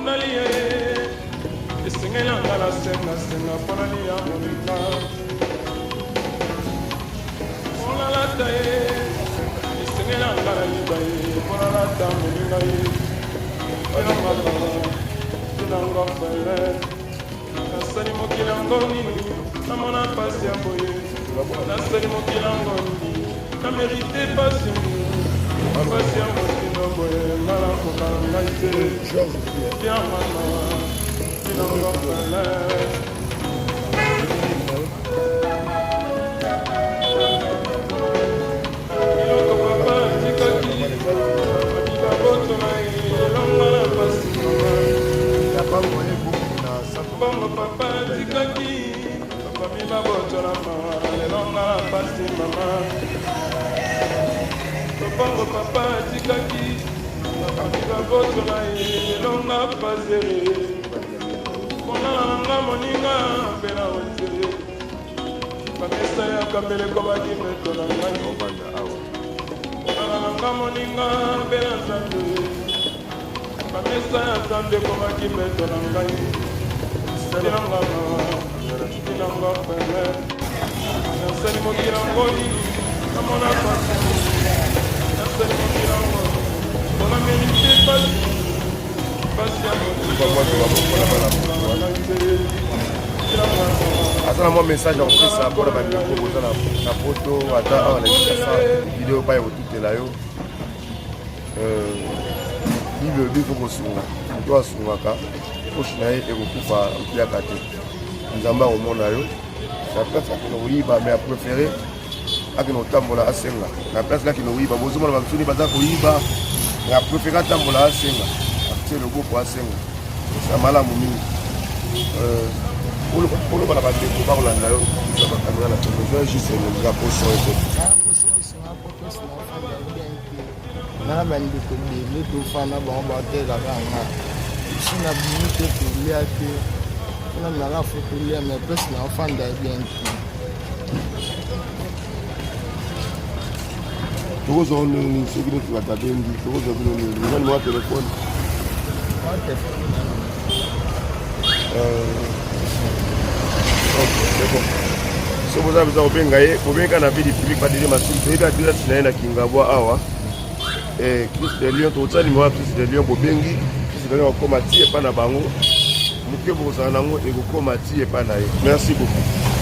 nalie esengela ngala senga senga ponali ya monika ona la tae esengela ngala libai pona la ta monika ye ona ngala tunanga fele nasani mokilango nini namona pasi ya boye nasani mokilango nini na mérité pasi pasi ya mokino boye ngala kokanga ite ya mama tunanga fele iloko papa tikaki madiba boto na elonga na pasi bongo papa tikaki papa miba boto na mama elonga na pasi mama bongo papa tikaki papa miba boto na elonga pasi mona nanga moninga pena wenzele pamesa ya kambele ko badi meto na ngai mona nanga moninga pena nzambe pamesa ya nzambe ko badi meto na ngai sinanga sinanga pele nasani mokilango nini namona pasi nasani mokilango mona mérité pasi ya Asana moi message en plus ça pour la proposer la photo attends la vidéo pas tout là yo il veut bien faut qu'on doit sunga oshinaye ekokufa mpia kate nzamba omona yo na place akino oyiba mais a préféré akino tambola asenga na place akino oyiba bozomona babisuni baza koyiba na préféré tambola asenga atie le groupe asenga ça malamu mingi polo bana bandeko bakolanda yo bakamera na television juste le drapeau son et na bandeko bele tofanda bango batelaka nga si na minute tolia te na nala fotolia mais place na ofanda bien tokozwa nini soki neti batabendi tokozwa bino nini ezani mwa telefone so boza biza kobenga ye kobenga na vidi public badili masuku toyebi adresse na ye na Kingabwa awa Christ de Lion totya numéro ya Christ de Lion bobengi Christ de Lion okoma ti epa na bango moke bokozala nango ekokoma ti epa na ye merci beaucoup.